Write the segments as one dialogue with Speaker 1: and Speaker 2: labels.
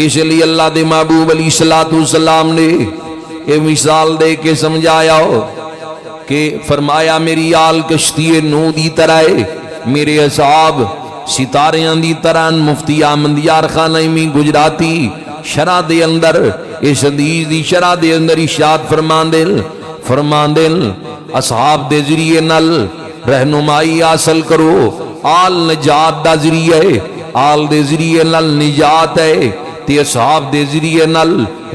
Speaker 1: اس لیے اللہ دے محبوب علیہ الصلوۃ والسلام نے یہ مثال دے کے سمجھایا ہو کہ فرمایا میری آل کشتی نو دی طرح ہے، میرے اصحاب ستاریاں دی طرح۔ مفتی احمد یار خان نعیمی گجراتی شرح دے اندر اس حدیث دی شرح دے اندر ارشاد فرماندے اصحاب دے ذریعے نل رہنمائی حاصل کرو، آل نجات دا ذریعہ ہے، آل دے ذریعے نل نجات ہے، تے اصحاب دے ذریعے نل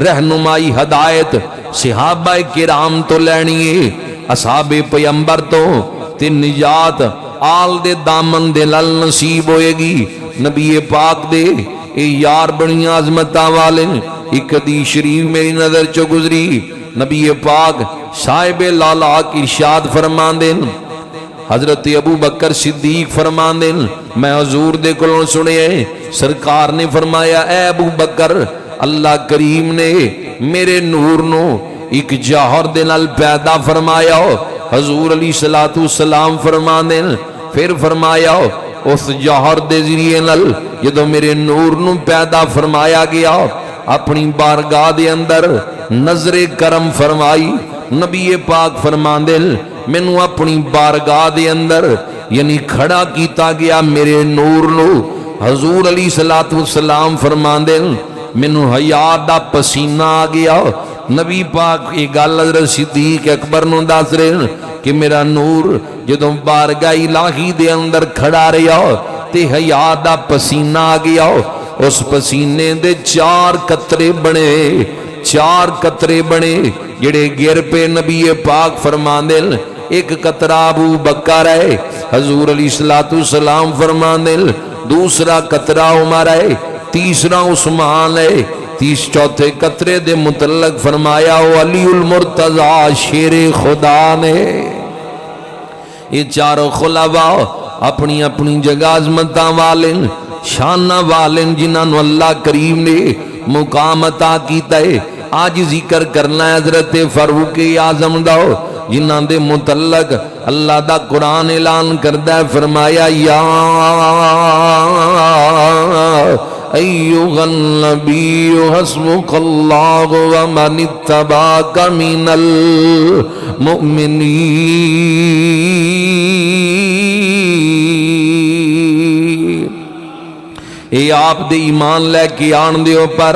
Speaker 1: رہنمائی ہدایت صحابہ کرام تو لینی ہے، اصحاب پیمبر تو تے نجات آل دے دامن دے نل نصیب ہوئے گی۔ نبی پاک دے اے یار بڑی عظمتاں والے ایک حدیث شریف میری نظر چو گزری، نبی پاک صاحب لالا کی ارشاد فرماندے، حضرت ابو بکر صدیق فرماندے، میں حضور دے کولوں سنے سرکار نے فرمایا اے ابو بکر اللہ کریم نے میرے نور نو ایک جوہر دے نال پیدا فرمایا ہو۔ حضور علیہ الصلوۃ والسلام فرماندے پھر فرمایا ہو اس جوہر دے ذریعے نال جدوں میرے نور نو پیدا فرمایا گیا اپنی بارگاہ دے اندر نظر کرم فرمائی۔ نبی پاک فرماندے مینوں اپنی بارگاہ دے اندر یعنی کھڑا کیتا گیا میرے نور نو۔ حضور علیہ الصلوۃ والسلام فرماندے مینوں حیا دا پسینہ آ گیا۔ نبی پاک یہ گل حضرت صدیق اکبر نو دس رہے کہ میرا نور جدوں بارگاہ الہی دے اندر کھڑا رہیا تے حیا دا پسینہ آ گیا، اس پسینے دے چار قطرے بنے جڑے گر پہ نبی پاک فرماندے ایک قطرہ ابو بکر ہے، حضور علیہ الصلوۃ والسلام فرماندے دوسرا قطرہ عمر ہے، تیسرا عثمان ہے، چوتھے قطرے دے متعلق فرمایا وہ علی المرتضی شیر خدا نے۔ یہ چاروں خلفاء اپنی اپنی جگہ عظمتاں والے شانہ والے جنہاں اللہ کریم نے مقام عطا کیتا ہے۔ آج ذکر کرنا ہے حضرت فاروق اعظم دا جنہاں دے متعلق اللہ دا قرآن اعلان کردا ہے، فرمایا یا ایھا النبی حسبک اللہ ومن اتبعک من المؤمنین۔ اے آپ دے ایمان لے کے آن دے اوپر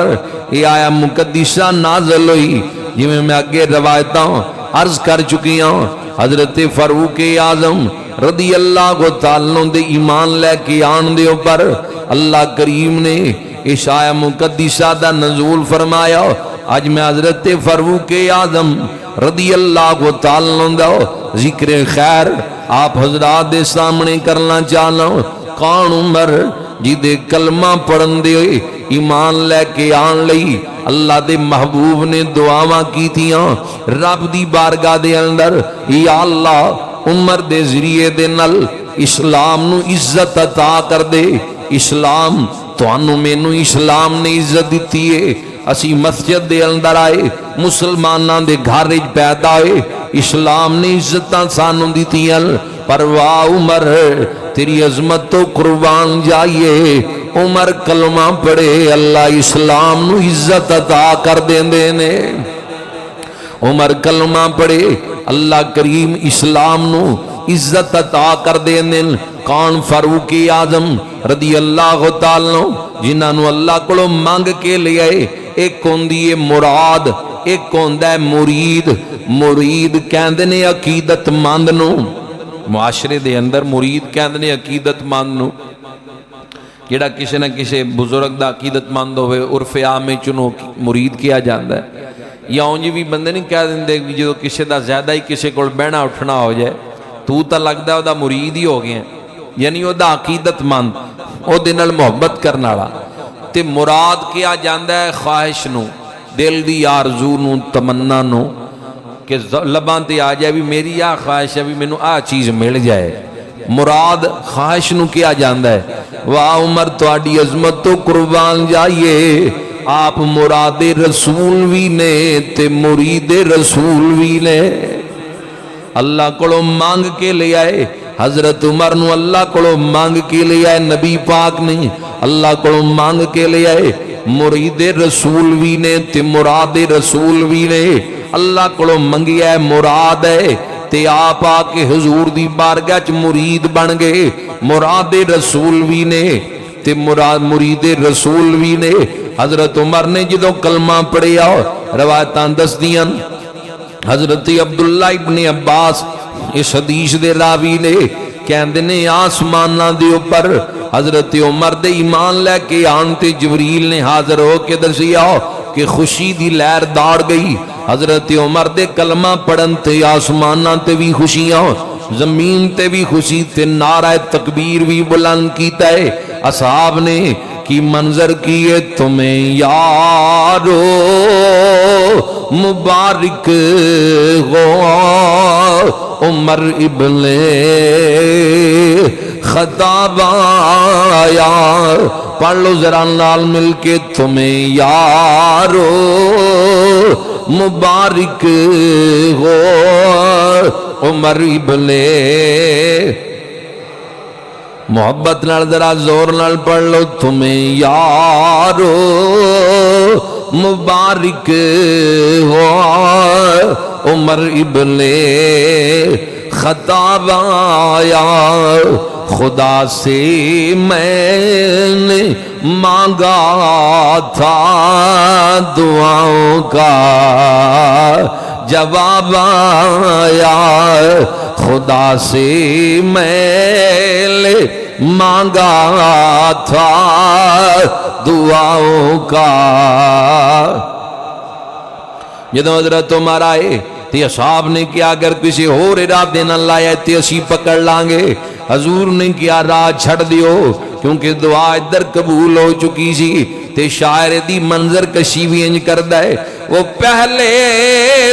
Speaker 1: یہ آیا مقدسہ نازل ہوئی، جی میں آگے روایتاں عرض کر چکی ہوں۔ حضرت فاروق اعظم رضی اللہ تعالیٰ دے ایمان لے کے آن دے اوپر اللہ کریم نے اس آیا مقدسہ دا نزول فرمایا۔ آج میں حضرت فاروق اعظم رضی اللہ تعالیٰ دا ذکر خیر آپ حضرات دے سامنے کرنا چاہنا۔ کون عمر جدے کلمہ پڑھن دے ایمان لے کے آن لئی اللہ دے محبوب نے دعاواں کی تھیاں رب دی بارگاہ دے اندر، یا اللہ عمر دے ذریعے دے نل اسلام نو عزت عطا کر دے۔ اسلام تانوں مینوں اسلام نے عزت دیتی ہے، اسی مسجد دے اندر آئے مسلماناں دے گھر وچ پیدا ہوئے، اسلام نے عزتاں سانوں دتیاں، پر واہ عمر تیری عظمت تو قربان جائیے۔ عمر کلمہ پڑھے اللہ اسلام نو عزت عطا کر دیندے نے۔ عمر کلمہ پڑھے اللہ کریم اسلام نو عزت عطا کر دیندے۔ کون فاروق اعظم رضی اللہ تعالیٰ جنہاں نو اللہ کولوں مانگ کے لے آئے۔ ایک ہوندی ہے مراد، ایک ہوندا ہے مرید۔ مرید کہندے نے عقیدت مند نو، معاشرے دے اندر مرید کہندے نے عقیدت مند نو، جڑا کسی نہ کسی بزرگ دا عقیدت مند ہوئے عرف عام چنو مرید کیا جاندہ ہے۔ یا اونجی بھی بندے نہیں کہہ دیندے جو کسی دا زیادہ ہی کسی کو بہنا اٹھنا ہو جائے تو تا لگتا ہے وہ دا مرید ہی ہو گئے ہیں، یعنی وہ دا عقیدت مند وہ دنال محبت کرنا رہا۔ تے مراد کیا جاندہ ہے خواہش نو، دل دی آرزو نو، تمنا نو، کہ لبان تے آ جائے بھی میری آ خواہش ہے بھی میں نو آ چیز مل جائے۔ مراد خواہش نو کیا جاندہ ہے۔ واہ عمر تو آڈی عظمت تو قربان جائیے، آپ مراد رسول بھی نے تے مرید رسول بھی نے۔ اللہ کولو مانگ کے لے آئے، حضرت عمر نو اللہ کولو مانگ کے لے آئے، نبی پاک نے اللہ کولو مانگ کے لے آئے مرید رسول بھی نے تے مراد رسول بھی نے اللہ کو منگیا ہے مراد ہے تے آپ آ کے حضور دی بارگاہ چ مرید بن گئے مراد رسول بھی نے تے مرید رسول بھی نے حضرت عمر نے جدو کلمہ پڑھیا روایتاں دس دیاں حضرت عبداللہ ابن عباس اس حدیث دے راوی نے کہندے نے آسماناں دے اوپر حضرت عمر دے ایمان لے کے آن تے جبریل نے حاضر ہو کے دسیا کہ خوشی دی لہر دوڑ گئی حضرت عمر دے کلمہ پڑھن تے آسماناں تے بھی خوشیاں زمین تے بھی خوشی تے نعرہ تکبیر بھی بلند کیتا ہے اصحاب نے کی منظر کیے تمہیں یارو مبارک ہو عمر ابن خطاب آیا پڑھ لو ذرا نال مل کے تمہیں یارو مبارک ہو عمر ابن محبت نال ذرا زور نال پڑھ لو تمہیں یارو مبارک ہو عمر ابن خطاب آیا خدا سے میں نے مانگا تھا دعاؤں کا جواب آیا خدا سے میں نے مانگا تھا دعاؤں کا جدو حضرت عمر آئے تے اصحاب نے کیا اگر کسی اور ارادے نہ لائے تے اسی پکڑ لانگے حضور نے کیا راہ چھڑ دیو کیونکہ دعا ادھر قبول ہو چکی سی تے شاعر دی منظر کشی بھی انج کردہ ہے وہ پہلے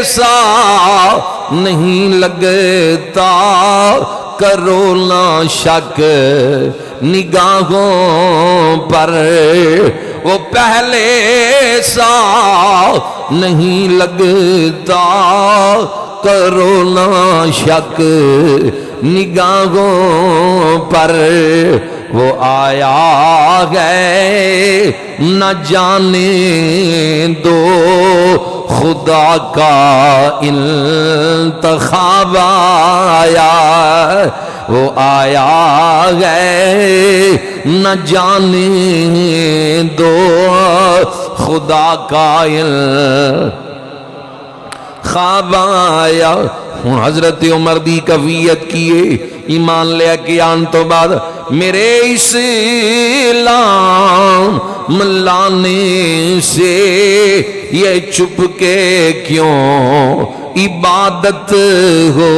Speaker 1: سا نہیں لگتا کرو نہ شک نگاہوں پر وہ پہلے سا نہیں لگتا کرو نہ شک نگاہوں پر وہ آیا ہے نہ جانے دو خدا کا انتخاب آیا وہ آیا ہے نہ جانے دو خدا کا انتخاب آیا ہوں حضرت عمر دی کفیت کیے ایمان لے کے آن تو بعد میرے اسلام لانے سے یہ چپ کے کیوں عبادت ہو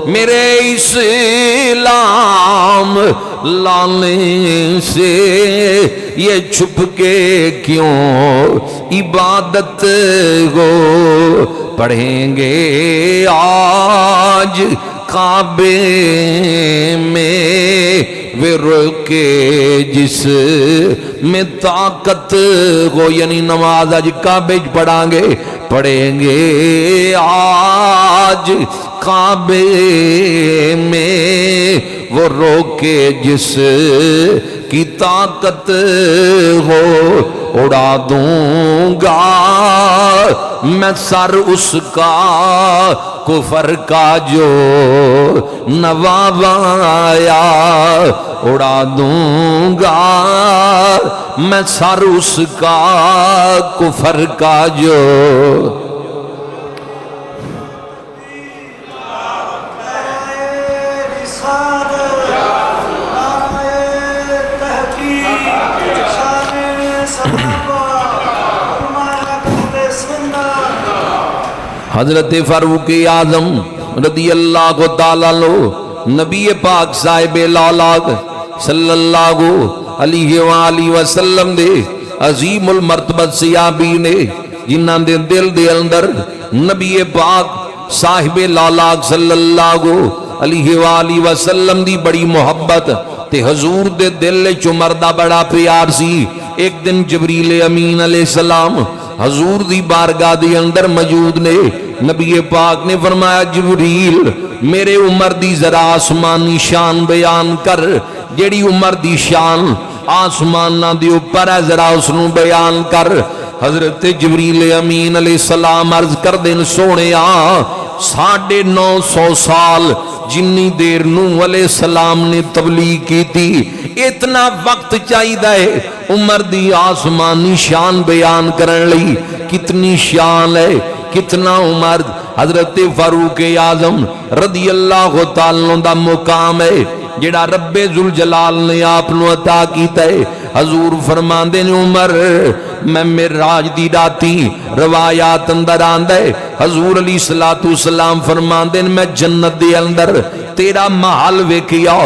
Speaker 1: میرے اسلام لانے سے یہ چھپ کے کیوں عبادت ہو پڑھیں گے آج کعبے میں وہ رکے جس میں طاقت ہو یعنی نماز آج کعبے پڑھیں گے آج کعبے میں وہ روکے جس کی طاقت ہو اڑا دوں گا میں سر اس کا کفر کا جو نواب آیا اڑا دوں گا میں سر اس کا کفر کا جو حضرت فاروق اعظم رضی اللہ تعالیٰ عنہ نبی پاک صاحب لالاغ صلی اللہ علیہ وآلہ وسلم دے عظیم المرتبت صحابی نے جنہاں دے دل دے اندر نبی پاک صاحب لالاغ صلی اللہ علیہ وآلہ وسلم دی بڑی محبت تے حضور دے دل عمر دا بڑا پیار سی ایک دن جبریل امین علیہ السلام حضور دی بارگاہ دی اندر موجود نے نبی پاک نے فرمایا جبریل میرے عمر دی ذرا آسمانی شان بیان کر جیڑی عمر دی شان آسماناں دے اوپر ہے ذرا اس نو بیان کر۔ حضرت جبریل امین علیہ السلام عرض کر دین سونے 950 سال جنی دیر نوح علیہ السلام نے تبلیغ کی تھی، اتنا وقت چاہیے عمر دی آسمانی شان بیان کرن لئی۔ کتنی شان ہے، کتنا عمر۔ حضرت فاروق اعظم رضی اللہ تعالیٰ عنہ دا مقام ہے جڑا رب ذوالجلال نے آپ نو عطا کیتا ہے۔ حضور فرماندے نے عمر میں معراج دی راتی روایات اندر آندا ہے حضور علیہ السلام فرماندے نے میں جنت دے اندر تیرا محل ویکھیا،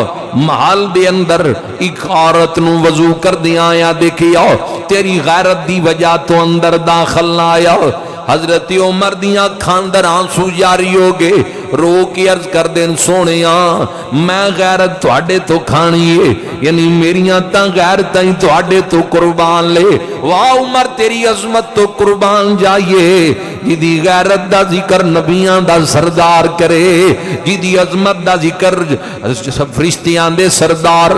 Speaker 1: محل دے اندر ایک عورت نو وضو کر دیا آیا دیکھیا، تیری غیرت دی وجہ تو اندر داخل نہ آیا۔ حضرت عمر دیاں کھاندر آنسو جاری ہو گئے، رو کی عرض کر دین سونیاں میں غیرت تواڈے تو کھانی ہے، یعنی میریاں تاں غیرتاں ہی تواڈے تو قربان لے۔ واہ عمر تیری عظمت تو قربان جائیے، جدی غیرت دا ذکر نبیاں دا سردار کرے، جدی عظمت دا ذکر سب فرشتیاں دے سردار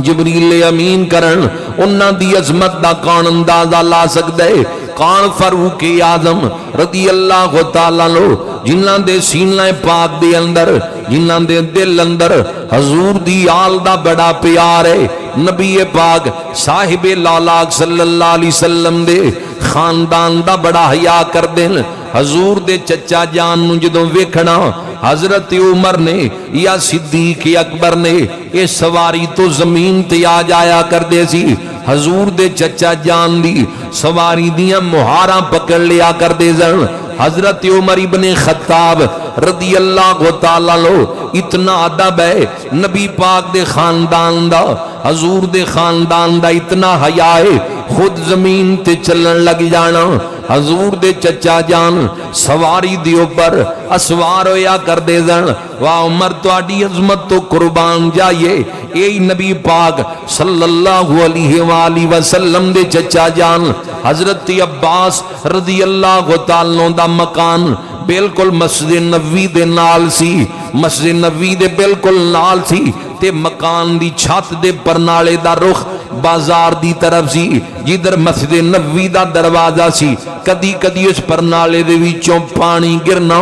Speaker 1: جبریل امین کرن، انہاں دی عظمت دا کون اندازہ لا سکتا ہے؟ کون فاروق اعظم رضی اللہ تعالیٰ عنہ جنہاں دے سینہ پاک دے اندر، جنہاں دے دل اندر حضور دی آل دا بڑا پیار ہے۔ نبی پاک صاحب لالاک صلی اللہ علیہ وسلم دے خاندان دا بڑا حیا کر دین۔ حضور دے چچا جان نو جدوں ویکھنا حضرت عمر نے یا صدیق اکبر نے اے سواری تو زمین تے آ جایا کر دے سی، حضور دے چچا جان دی سواری دیاں مہاراں پکڑ لیا کر دے سن۔ حضرت عمر ابن خطاب رضی اللہ تعالیٰ عنہ اتنا ادب ہے نبی پاک دے خاندان دا، حضور دے خاندان دا اتنا حیا ہے، خود زمین تے چلن لگ جانا۔ حضور دے چچا جان سواری دی اوپر اسوار ہویا کر دے سن۔ واہ عمر تواڈی عظمت تو قربان جائیے، اے نبی پاک صلی اللہ علیہ وآلہ وسلم دے چچا جان حضرت عباس رضی اللہ تعالیٰ عنہ دا مکان بالکل مسجد نبوی دے نال سی، مسجد نبوی دے بالکل نال سی تے مکان دی چھت دے پرنالے دا رخ بازار دی طرف سی، جدھر مسجد نبوی دا دروازہ سی، کدی کدی اس پرنالے دے وچوں پانی گرنا۔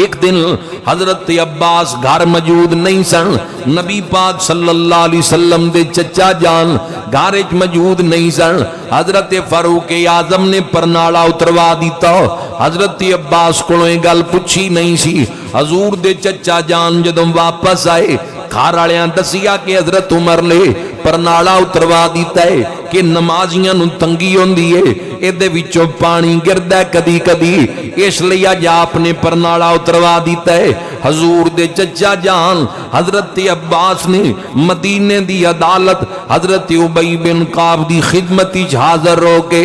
Speaker 1: ایک دن حضرت عباس گھر موجود نہیں سن، نبی پاک صلی اللہ علیہ وسلم دے چچا جان گھر وچ موجود نہیں سن۔ حضرت فاروق اعظم نے پرنالا اتروا دیتا، حضرت عباس کو گل پوچھی نہیں سی۔ حضور دے چچا جان جدوں واپس آئے گھر والیاں دسیا کہ حضرت عمر نے پرنالا اتروا دیتا ہے کہ نمازیاں نو تنگی ہوندی ہے، ایدے وچوں پانی گردا ہے کدی کدی، اس لیے اج آپ نے پرنالا اتروا دیتا ہے۔ حضور دے چچا جان حضرت عباس نے مدینے دی عدالت حضرت ابی بن کعب دی خدمت وچ حاضر ہو کے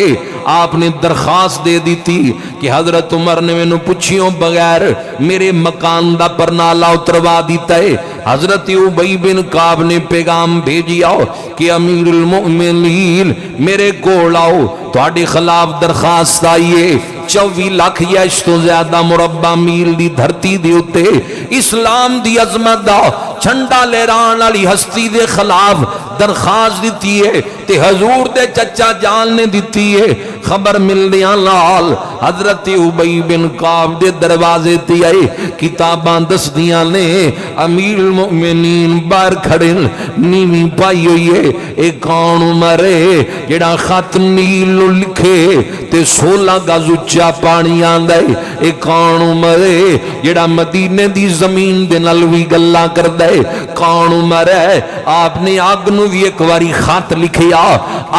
Speaker 1: آپ نے درخواست دے دی تھی کہ حضرت عمر نے مینوں پوچھیوں بغیر میرے مکان دا پرنالا اتروا دیتا ہے۔ حضرت ابی بن کعب نے پیغام بھیجیا کہ امیر المؤمنین میرے کول آؤ، تواڈے خلاف درخواست آئیے، 24 لاکھ یا اس تو زیادہ مربع میل دی دھرتی دے اتے اسلام دی عظمت دا جھنڈا لہران والی ہستی دے خلاف درخواست دیتی ہے تے حضور دے چچا جان نے دیتی ہے۔ خبر ملدیاں نال حضرت ابی بن کعب دے دروازے تے آئے، کتاباں دسدیاں نے امیر المؤمنین باہر کھڑے نیویں پائی ہوئی ہے، اے کون عمر ہے جڑا خط نیل نو لکھے تے 16 گز اچا پانی آندا ہے؟ اے کون عمر ہے جڑا مدینے دی زمین دے نال وی گلاں کردا ہے؟ کون عمر ہے؟ آپ نے اگ نو بھی ایک واری خط لکھیا،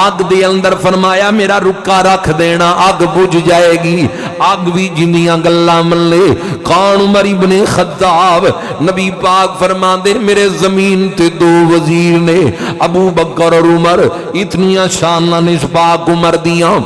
Speaker 1: اگ دے اندر فرمایا میرا رکا رکھ دینا، اگ بجھ جائے گی، اگ بھی جنیاں گلاں من لے۔ کون عمر ابن خطاب؟ نبی پاک فرماندے میرے زمین تے 2 وزیر نے، ابو بکر اور عمر، اتنیاں شاناں نے اس پاک عمر دیاں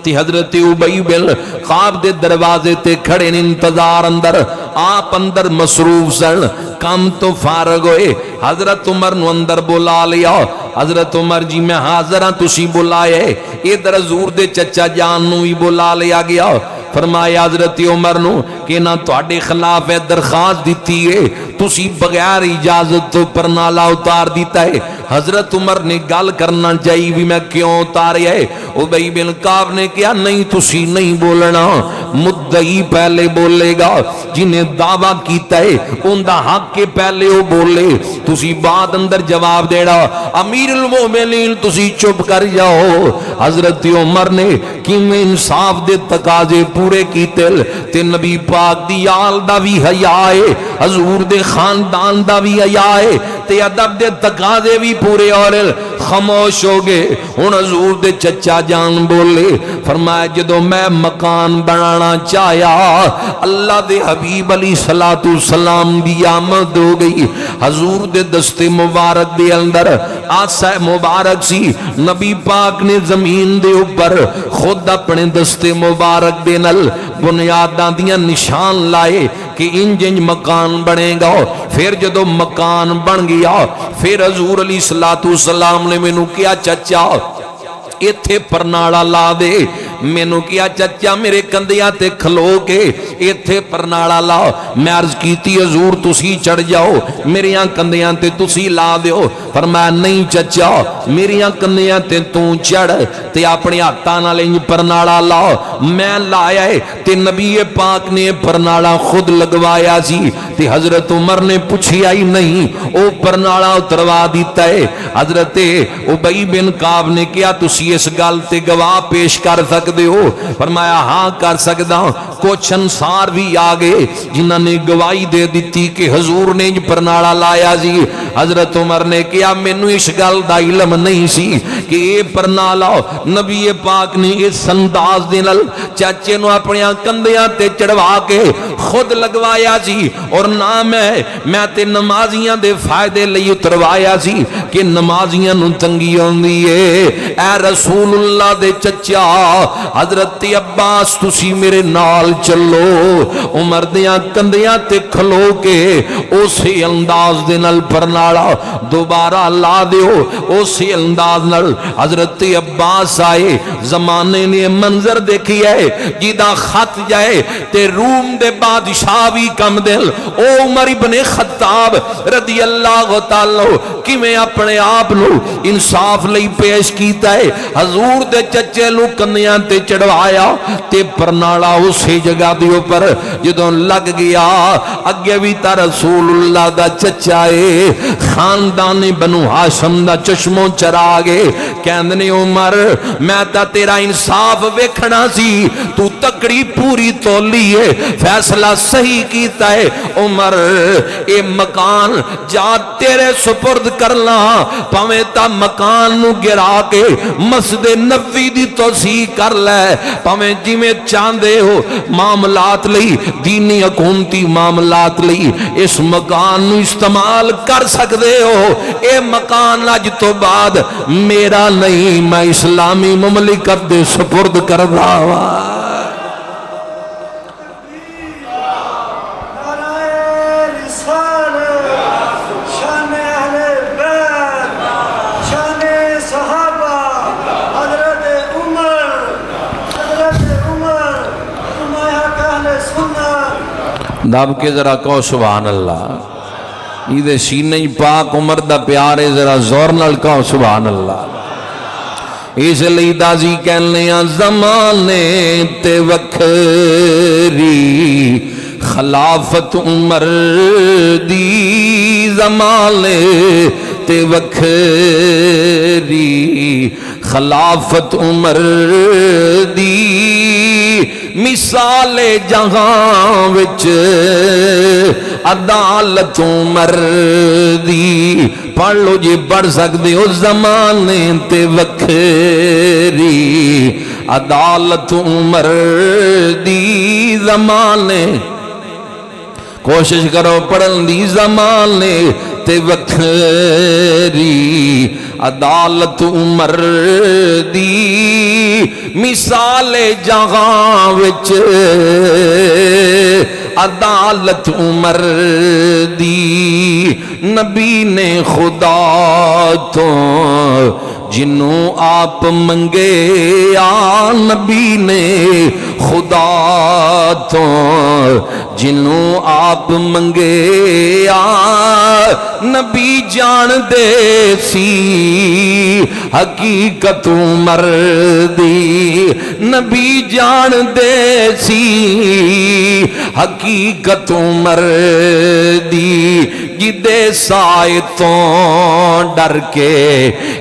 Speaker 1: تے حضرت ابی بن کعب دے دروازے تے کھڑے انتظار اندر، آپ اندر مصروف سن، کم تو فارغ ہوئے، حضرت عمر نو اندر بلا لیا۔ حضرت عمر جی میں حاضر ہاں تسی بلائے، ادھر حضور دے چچا جان نو بھی بلا لیا گیا۔ فرمایا حضرت عمر نو کہ نہ تواڈے خلاف درخواست دیتی ہے، تسی بغیر اجازت تو پرنالا اتار دیتا ہے۔ حضرت عمر نے گل کرنا چاہیے بھی میں کیوں اتاریا ہے؟ ابی بن کعب نے کہا نہیں تسی نہیں بولنا، مدعی پہلے بولے گا، جنہیں دعویٰ کیتا ہے ان دا حق کے پہلے وہ بولے، تسی بعد اندر جواب دینا۔ امیر المومنین تسی چپ کر جاؤ۔ حضرت عمر نے کیویں انصاف دے تقاضے پورے کیتے تے نبی پاک دی آل دا بھی حیا ہے، حضور دے خاندان دا بھی حیا ہے تے ادب دے تقاضے بھی پورے، اور خاموش ہو گئے۔ ہن حضور دے چچا جان بولے، فرمایا جدو میں مکان بنانا چاہیا اللہ دے حبیب علیہ السلام دی آمد ہو گئی، حضور دے دستے مبارک دے اندر آسا مبارک سی، نبی پاک نے زمین دے اوپر خود اپنے دستے مبارک دے نل بنیاداں دیاں نشان لائے کہ انج انج مکان بنے گا۔ پھر جدو مکان بن گیا پھر حضور علیہ السلام نے مینوں کیا چچا ایتھے پرناڑا لا دے، مینوں کیا چچا میرے کندھیاں تے کھلو کے ایتھے پرناڑا لا، میں عرض کیتی حضور تسی چڑھ جاؤ میریاں کندھیاں تے تسی لا دیو، فرمایا نہیں چچا میریاں کندھیاں تے تو چڑھ تے اپنے ہاتھاں نال انج پرناڑا لا، میں لایا ہے تے نبی پاک نے پرناڑا خود لگوایا سی تے حضرت عمر نے پوچھیا ہی نہیں او پرناڑا اتروا دیتا ہے۔ حضرت ابی بن کعب نے کیا تسی اس گل تے گواہ پیش کر سکدے ہو؟ فرمایا ہاں کر سکدا ہوں۔ کچھ انصار بھی آگے جنہاں نے گواہی دے دیتی کہ حضور نے پرناڑا لایا سی۔ حضرت عمر نے کیا مینوں اس گل دا علم نہیں سی کہ اے پرناڑا نبی پاک نے اس انداز دے نال چاچے نو اپنے کندھیاں تے چڑھوا کے خود لگوایا سی، اور نہ میں تے نمازیاں دے فائدے لئی اتروایا سی کہ نمازیاں نو تنگی ہوندی ہے۔ اے رسول اللہ دے چچا حضرت عباس تسی میرے نال چلو، عمر دیاں کندھیاں تے کھلو کے اسی انداز دے نال پرناڑا دوبارہ لا دیو، اسی انداز نال حضرت عباس آئے۔ زمانے نے منظر دیکھی ہے جیدہ خط جائے تے روم دے بادشاہ بھی کم دل او عمر ابن خطاب رضی اللہ تعالی کہ میں اپنے آپ لو انصاف لئی پیش کیتا ہے، حضور دے چچے لو کندھیاں تے چڑھوایا تے پرناڑا اسی جگہ دیو پر جدوں لگ گیا اگے بھی تا رسول اللہ دا چچا ہے، خاندان بنو ہاشم دا چشموں چراغے، کہندنے عمر میں تا تیرا انصاف ویکھنا سی، تو تکڑی پوری تولی ہے، فیصلہ صحیح کیتا ہے۔ عمر اے مکان جا تیرے سپرد کرنا، پاویں تا مکان نو گرا کے مسجد نبوی دی توسیع کر لے، پاویں جویں چاندے ہو معاملات لئی دینی حکومتی معاملات لئی اس مکان نو استعمال کر سکدے ہو۔ اے مکان اج تو بعد میرا نہیں، میں اسلامی مملکت دے سپرد کر رہا ہوں۔ دب کے ذرا کہو سبحان اللہ، یہ سینے پاک عمر دا پیارے ذرا زور نال کہو سبحان اللہ۔ اس لئی دازی کہنے زمانے تے وکھری خلافت عمر دی، زمانے تے وکھری خلافت عمر دی، مثال جہاں وچ عدالت عمر دی، پڑھ لو جی پڑھ سکتے ہو، زمانے تے وکھری عدالت عمر دی، زمانے کوشش کرو پڑھن دی، زمانے تے وکھری عدالت عمر دی، مثال جہاں وچ عدالت عمر دی، نبی نے خدا تو جنوں آپ منگے آ، نبی نے خدا تو جنوں آپ منگے نبی جان دے سی حقیقت عمر دی نبی جان دے سی حقیقت عمر دی جدے سائے تو ڈر کے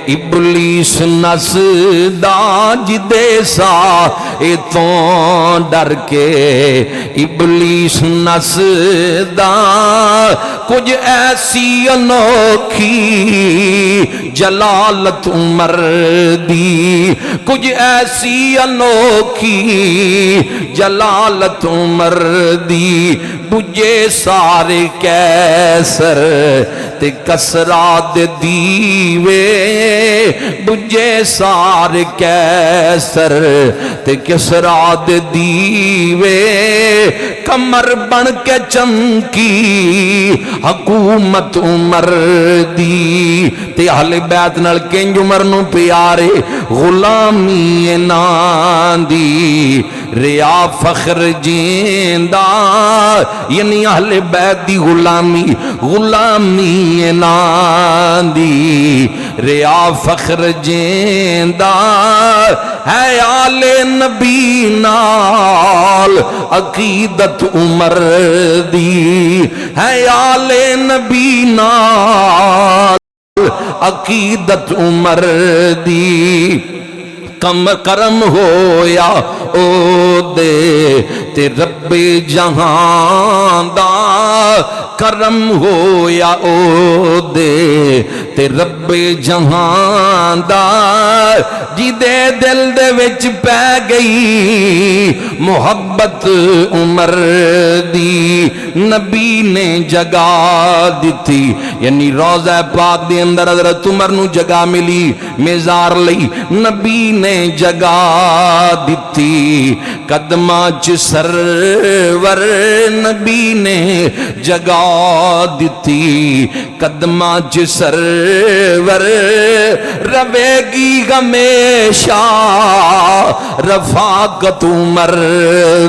Speaker 1: ابلیس نسدا جدے سائے تو ڈر کے ابلیس نسدا کچھ ایسی انوکھی جلالت عمر دی کچھ ایسی انوکھی جلالت عمر دی بجے سارے کیسر تے کسرا دے دیوے بجے سارے کیسر تے کسرا دے دیوے کمر بن کے چمکی حکومت عمر دی تے اہل بیت نال کنج عمر نو پیارے غلامی نام دی ریا فخر جیندہ یعنی اہل بیت دی غلامی غلامی نام دی ریا فخر جیندہ ہے آل نبی نال عقیدت عمر دی ہے آل نبی نال عقیدت عمر دی کم کرم ہویا او دے تے رب جہان دا کرم ہویا او دے تے رب جہان دا جی دے دل دے وچ پہ گئی محبت عمر دی نبی نے جگہ دیتی یعنی روضہ پاک دے اندر حضرت عمر نو جگہ ملی میزار لئی نبی نے جگہ دیتی قدماں چ سرور نبی نے جگہ دیتی قدماں چ سرور روے گی ہمیشہ رفاقت عمر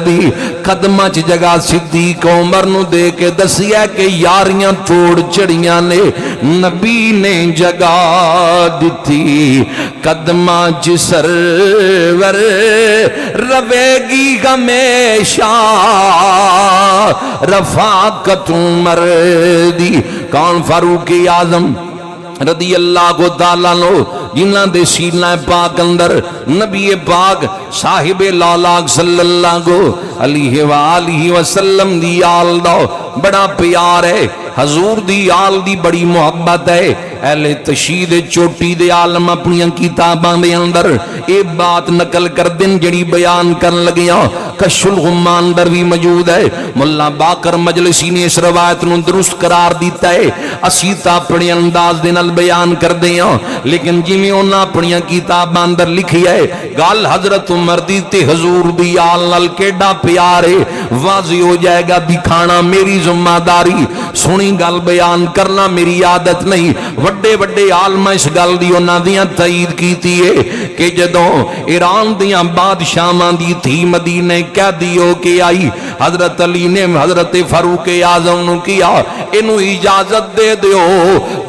Speaker 1: دی قدماں چ جگہ صدیق عمر نو دے کے دسیا کہ یاریاں توڑ چڑیاں نے نبی نے جگہ دیتی قدماں چ سرور روے گی ہمیشہ رفاقت عمر دی کون فاروق اعظم رضی اللہ کو تعالیٰ نو جنہ دے سینہ پاک اندر نبی پاک صاحب لالاک صلی اللہ علیہ وآلہ وسلم دی آل دا بڑا پیار ہے حضور دی آل دی بڑی محبت ہے اہل تشہید چوٹی دے عالم اپنی کتاباں دے اندر اے بات نقل کر دن جڑی بیان کرن لگیاں کشف الغمان اندر بھی موجود ہے ملا باقر مجلسی نے اس روایت نو درست قرار دیتا ہے اسی تا اپنے انداز دے نال بیان کر دیاں لیکن جویں انہاں اپنی کتاباں اندر لکھی ہے گل حضرت عمر دی تے حضور دی آل نال کیڈا پیار ہے واضح ہو جائے گا دکھانا میری ذمہ داری سنی گل بیان کرنا میری عادت نہیں وڈے وڈے عالم اس گل دی انہاں دیاں تائید کیتی ہے کہ جدوں ایران دیاں بادشاہاں دی تھی مدینے قیدی ہو کے آئی حضرت علی نے حضرت فاروق اعظم نو کیا اینو اجازت دے دیو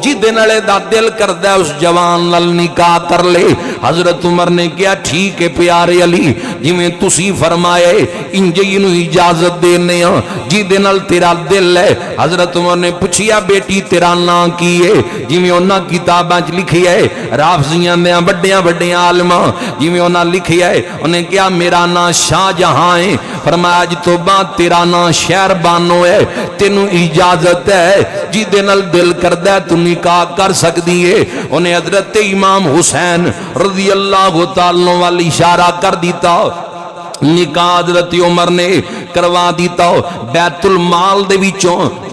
Speaker 1: جدے نالے دا دل کردا اس جوان نال نکاح کر لے حضرت عمر نے کیا ٹھیک ہے پیارے علی جویں تسی فرمائے انجے نو اجازت دینے ہاں جدے نال تیرا دل ہے حضرت عمر نے پوچھیا بیٹی تیرا نام کی ہے جویں انہاں کتاباں وچ لکھی ہے رافضیاں دے بڑیاں بڑیاں عالماں جویں انہاں لکھی ہے انہیں کیا میرا نام شاہ جہاں ہے فرمایا اج تو بعد تیرا نام شہر بانو ہے تینوں اجازت ہے جدے نال دل کردا ہے تو نکاح کر سکدی ہے انہیں حضرت امام حسین رضی اللہ تعالی والی اشارہ کر دیتا نکاح حضرت عمر نے کروا دیتا بیت المال دے وچوں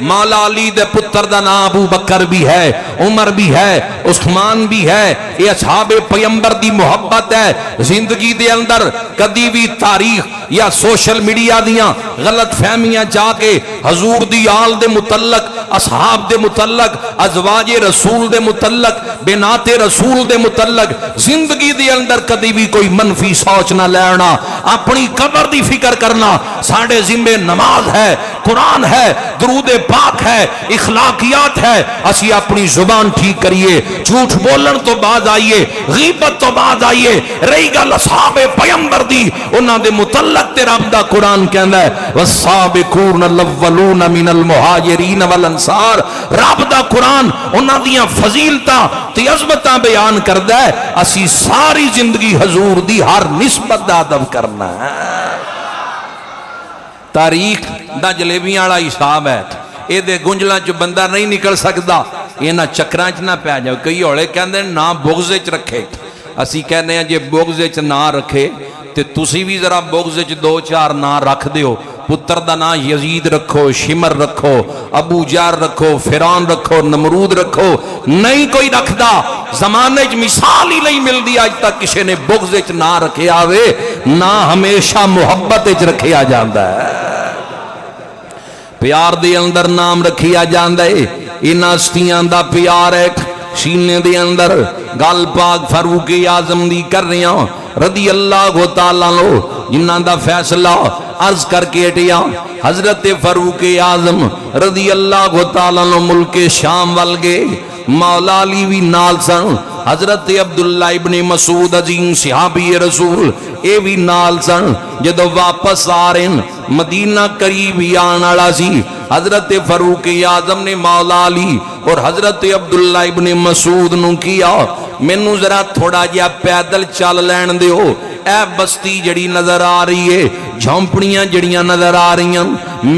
Speaker 1: مولا علی دے پتر دا نام ابو بکر بھی ہے، عمر بھی ہے، عثمان بھی ہے۔ یہ اصحاب پیغمبر دی محبت ہے۔ زندگی دے اندر کدی بھی تاریخ یا سوشل میڈیا دیاں غلط فہمیاں جا کے حضور دی آل دے متعلق، اصحاب دے متعلق، ازواج رسول دے متعلق، بنات رسول دے متعلق زندگی دے اندر کدی بھی کوئی منفی سوچ نہ لینا، اپنی قبر دی فکر کرنا۔ ساڑھے ذمہ نماز ہے، قرآن ہے، درود پاک ہے، اخلاقیات ہے۔ اسی اپنی زبان ٹھیک کریے، جھوٹ بولن تو بعد آئیے، غیبت تو بعد آئیے۔ رہی گل اصحاب پیغمبر دی، انہاں دے متعلق تے رب دا قرآن کہندا ہے والسابقون الاولون من المہاجرین والانصار۔ رب دا قرآن انہاں دیاں فضیلتاں تے عظمتاں بیان کردا ہے۔ اسی ساری زندگی حضور دی ہر نسبت دا ادب کرنا ہے۔ تاریخ دا جلیبیاں والا حساب ہے، اے دے گنجلاں چ بندہ نہیں نکل سکدا، انہاں چکراں چ نہ پیا جاؤ۔ کئی ہولے کہندے نا بغض وچ رکھے، اسی کہنے ہیں جے بغض وچ نہ رکھے تے تسی بھی ذرا بغض وچ دو چار نا رکھ دیو۔ پتر دا نا یزید رکھو، شمر رکھو، ابو جار رکھو، فرعون رکھو، نمرود رکھو، نہیں کوئی رکھدا۔ زمانے چ مثال ہی نہیں ملدی اج تک کسی نے بغض وچ نہ رکھیا ہوئے، نہ ہمیشہ محبت وچ رکھیا جاندا ہے۔ پیار دے اندر نام رکھیا جاندا ہے، انہاں ہستیاں دا پیار ہے سینے دے اندر۔ گل پاک فاروق اعظم دی کر رہے ہیں رضی اللہ تعالیٰ عنہ، جنہاں دا فیصلہ عرض کر کے اٹیا۔ حضرت فاروق اعظم رضی اللہ تعالیٰ عنہ ملک شام وال گئے، مولا علی بھی نال سن، حضرت عبداللہ ابن مسعود عظیم صحابی رسول اے بھی نال سن۔ جدو واپس آ رہے مدینہ قریب ہی آن والا سی، حضرت فاروق اعظم نے مولا علی اور حضرت عبداللہ ابن مسعود نو کیا مینوں ذرا تھوڑا جہا پیدل چل لین دیو، اے بستی جڑی نظر آ رہی ہے، جھونپڑیاں جڑیاں نظر آ رہی ہیں،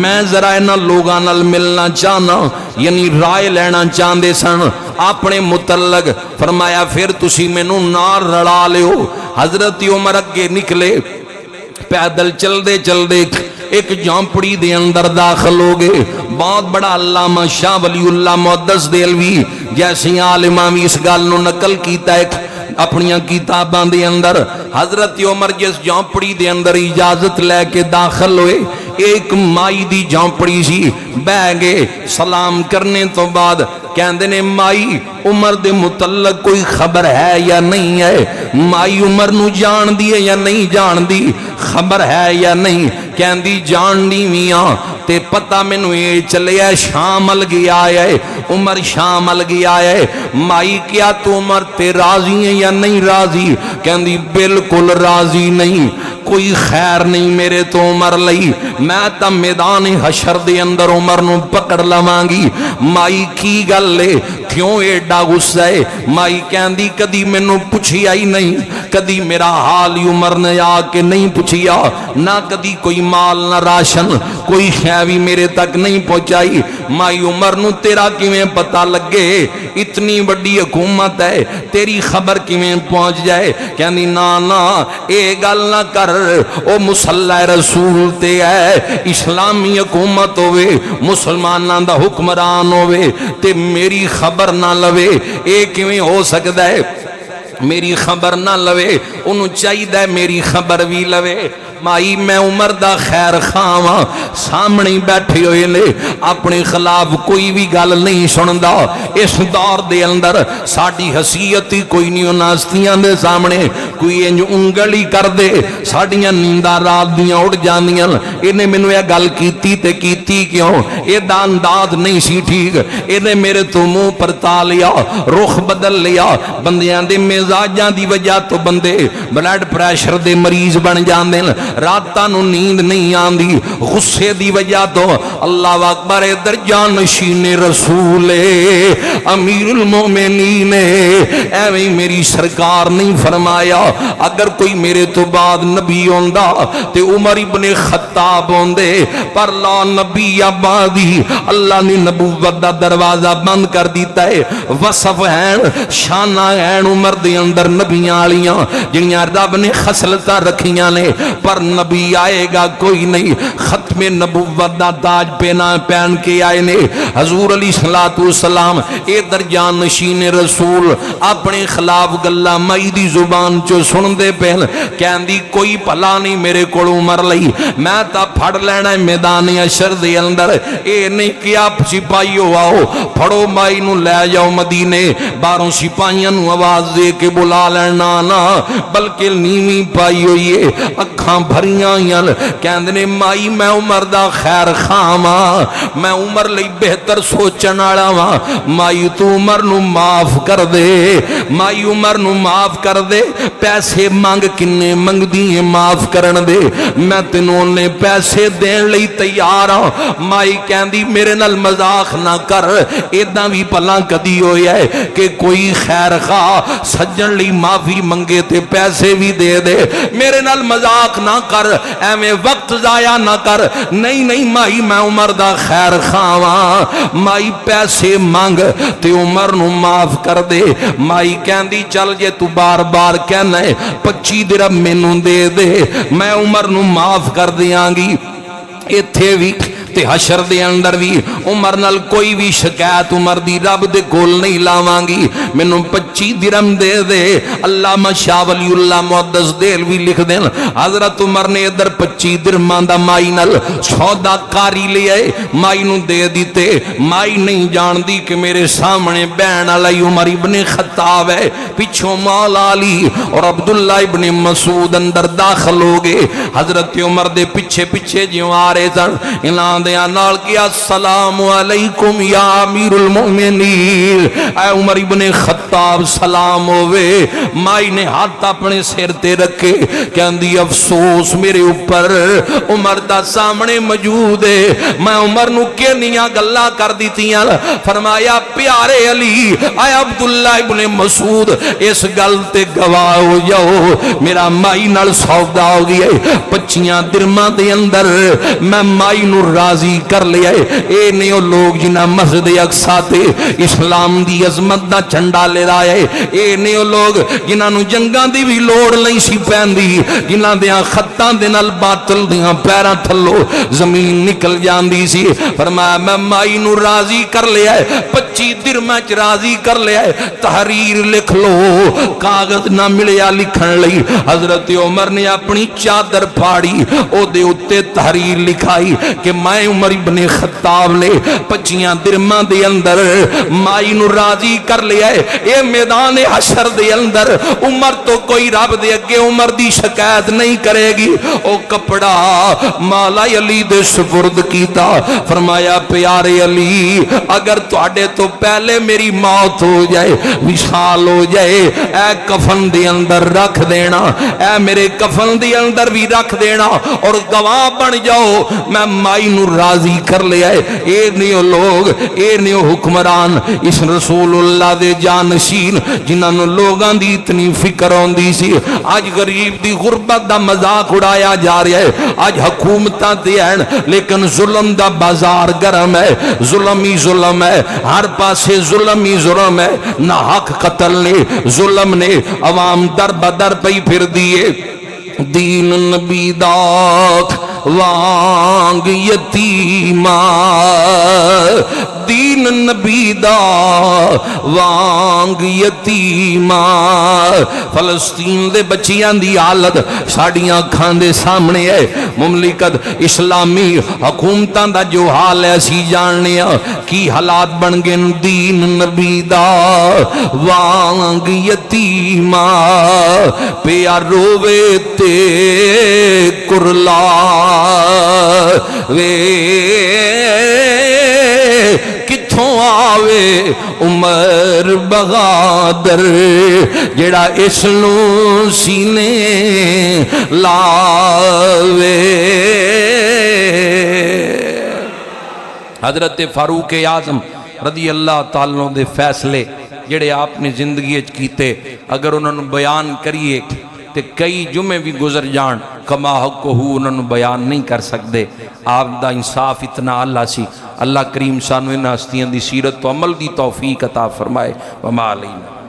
Speaker 1: میں ذرا انہاں لوگاں نال ملنا چاہنا، یعنی رائے لینا چاہندے سن اپنے متعلق۔ فرمایا پھر تسی مینوں نال رلا لیو۔ حضرت عمر اگے نکلے، پیدل چل دے ایک جھونپڑی دے اندر داخل ہو گئے۔ بہت بڑا علامہ شاہ ولی اللہ محدث دہلوی جیسے عالماں بھی اس گل نو نقل کیتا ہے اپنی کتاباں دے اندر۔ حضرت عمر جس جھونپڑی دے اندر اجازت لے کے داخل ہوئے، ایک مائی دی جھونپڑی سی، بہ گئے۔ سلام کرنے تو بعد کہندے نے مائی عمر دے متعلق کوئی خبر ہے یا نہیں ہے؟ مائی عمر نو جان دی ہے یا نہیں جان دی؟ خبر ہے یا نہیں؟ کہندی جان دی میاں تے پتہ مینوں اے چلیا شام ال گیا ہے، عمر شام ال گیا ہے۔ مائی کیا تو عمر تے راضی ہے یا نہیں راضی؟ کہندی بالکل راضی نہیں، کوئی خیر نہیں میرے تو عمر لئی، میں تا میدان حشر دے اندر عمر نو پکڑ لواں گی۔ مائی کی گل لے کیوں ایڈا غصہ ہے؟ مائی کہندی کدی مینوں پوچھیا ہی نہیں، کدی میرا حال ہی عمر نے آ کے نہیں پوچھیا، نہ کدی کوئی مال نہ راشن کوئی شے بھی میرے تک نہیں پہنچائی۔ مائی عمر نو تیرا کیویں پتہ لگے؟ اتنی بڑی حکومت ہے، تیری خبر کیویں پہنچ جائے؟ کہندی نا نا اے گل نہ کر، او مصلی رسول تے ہے، اسلامی حکومت ہوئے، مسلماناں دا حکمران ہوئے تے میری خبر نہ لوے، اے کیویں ہو سکدا ہے؟ میری خبر نہ لوے، انہوں چاہیے میری خبر بھی لوے۔ مائی میں عمر دا خیر خواہاں، سامنے بیٹھے ہوئے نے اپنے خلاف کوئی بھی گل نہیں سندا۔ اس دور دے اندر ساڈی حیثیت ہی کوئی نہیں، انہاں ہستیاں دے سامنے کوئی انج انگلی کر دے ساڈیاں نینداں رات دیاں اڑ جاندیاں۔ انہیں مینوں یہ گل کیتی تے کیتی کیوں؟ اے دا انداز نہیں سی ٹھیک، انہیں میرے تو منہ پرتا لیا، رخ بدل لیا۔ بندیاں دے مزاجاں دی وجہ تو بندے بلڈ پریشر دے مریض بن جاندے، راتاں نو نیند نہیں آندی، غصے دی وجہ تو۔ اللہ اکبر، درجان نشین رسول امیر المومنین، ایویں میری سرکار نہیں فرمایا اگر کوئی میرے تو بعد نبی ہوندا تے عمر ابن خطاب ہوندے، پر لا نبی آبادی اللہ نے نبوت دا دروازہ بند کر دیتا ہے وصف ہیں شانہ ہیں عمر دے اندر نبیاں والیاں جنیاں رب نے خصلتاں رکھیاں نے پر نبی آئے گا کوئی نہیں ختم نبوت دا تاج پہن کے آئے نے حضور علیہ السلام اے درجان نشین رسول اپنے خلاف گلا مائی دی زبان چو سن دے پہن کہندی کوئی بھلا نہیں میرے کو عمر لئی میں تا پھڑ لینا ہے میدان اشر دے اندر اے نہیں کیا سپاہیو آؤ پھڑو مائی نو لے جاؤ مدینے باروں سپاہیاں نو آواز دے کے بلا لینا نا بلکہ نیوی پائی ہوئی ہے اکھاں بھریاں یل کہندنے مائی میں عمر دا خیر خاما میں عمر لئی بہتر سوچن والا وا مائی تو عمر نو معاف کر دے مائی عمر نو معاف کر دے پیسے مانگ کنے منگ دیئے معاف کرن دے میں تینوں نے پیسے دین لئی تیار ہوں مائی کہندی میرے نال مذاق نہ کر ایدہ بھی پلا کدی ہوئی ہے کہ کوئی خیر خواہ سجن لئی معافی منگے تے پیسے بھی دے دے میرے نال مذاق نہ کر اے میں وقت ضائع نہ کر نہیں مائی میں عمر دا خیر خواہ مائی پیسے مانگ تے عمر نو معاف کر دے مائی کہندی چل جے تو بار بار کہنا ہے 25 درہم مینوں دے دے میں عمر نو معاف کر دیاں گی ایتھے بھی تے حشر دے اندر بھی عمر نال کوئی بھی شکایت عمر دی رب دے کول نہیں لاواں گی مینوں 25 درہم دے دے علامہ شاہ ولی اللہ محدث دہلوی لکھ دین حضرت عمر نے ادھر 25 درہماں دا مائی نال سودا کاری لے آئے مائی نو دے دیتے مائی نہیں جان دی کہ میرے سامنے بہن علی عمر ابن خطاب ہے پیچھوں مولا علی اور عبداللہ ابن مسعود اندر داخل ہو گئے حضرت عمر دے پیچھے پیچھے جیوں آ رہے سن انہاں دیا نال کیا السلام علیکم یا امیر المؤمنین اے عمر ابن خطاب سلام ہوئے مائی نے ہاتھ اپنے سر تے رکھے کہندی افسوس میرے اوپر عمر دا سامنے موجود ہے میں عمر نو کینیاں گلاں کر دیتیاں فرمایا پیارے علی اے عبداللہ ابن مسعود اس گل تے گواہ ہو جاؤ میرا مائی نال سودا ہو گیا 25 درہماں دے اندر میں مائی نو راضی کر لیا ہے اے نیو لوگ جنہ مسجد اقصی تے اسلام دی عظمت دا جھنڈا لے رہا ہے اے نیو لوگ جنہ نو جنگاں دی بھی لوڑ نہیں سی پیندی جنہ دیاں خطاں دے نال باطل دیاں پیراں تھلو زمین نکل جاندی سی فرمایا میں مائی نو راضی کر لیا ہے 25 درہماں چ راضی کر لیا ہے تحریر لکھ لو کاغذ نہ ملیا لکھن لئی حضرت عمر نے اپنی چادر پھاڑی او دے اتے تحریر لکھائی کہ میں عمر ابن خطاب نے 25 درہماں دے اندر مائی نو راضی کر لیا ہے اے میدان حشر دے اندر عمر تو کوئی رب دے اگے عمر دی شکایت نہیں کرے گی او کپڑا مولا علی دے سپرد کیتا فرمایا پیارے علی اگر تواڈے تو پہلے میری موت ہو جائے وصال ہو جائے اے کفن دے اندر رکھ دینا اے میرے کفن دے اندر بھی رکھ دینا اور گواہ بن جاؤ میں مائی نو راضی کر لیا ہے اے نیو لوگ اے نیو حکمران اس رسول اللہ دے جانشین جنہاں نو لوگاں دی اتنی فکر ہوندی سی آج غریب دی غربت دا مذاق اڑایا جا رہا ہے آج حکومتاں تے ہیں لیکن ظلم دا بازار گرم ہے ظلم ہی ظلم ہے ہر پاسے ظلم ہی ظلم ہے نہ حق قتل نے ظلم نے عوام در بدر پئی پھر دیے دین نبی داک وانگ یتیما دین نبی دا وانگ یتیما فلسطین دے بچیاں دی حالت ساڑیاں کھان دے سامنے ہے مملکت اسلامی حکومتاں دا جو حال ہے اسی جاننے کی حالات بن گئے دین نبی دا وانگ یتیما پیا روے تے کرلا وے کتھوں آوے عمر بغادر جڑا اس نو سینے لاوے حضرت فاروق اعظم رضی اللہ تعالیٰ دے فیصلے جڑے آپ نے زندگی کیتے اگر انہوں نے بیان کریے
Speaker 2: تے کئی جمعے بھی گزر جان کما حق ہو انہوں نے بیان نہیں کر سکتے. آپ دا انصاف اتنا اللہ سی. اللہ کریم سانو ان ہستیاں دی سیرت تو عمل دی توفیق عطا فرمائے. وما علینا.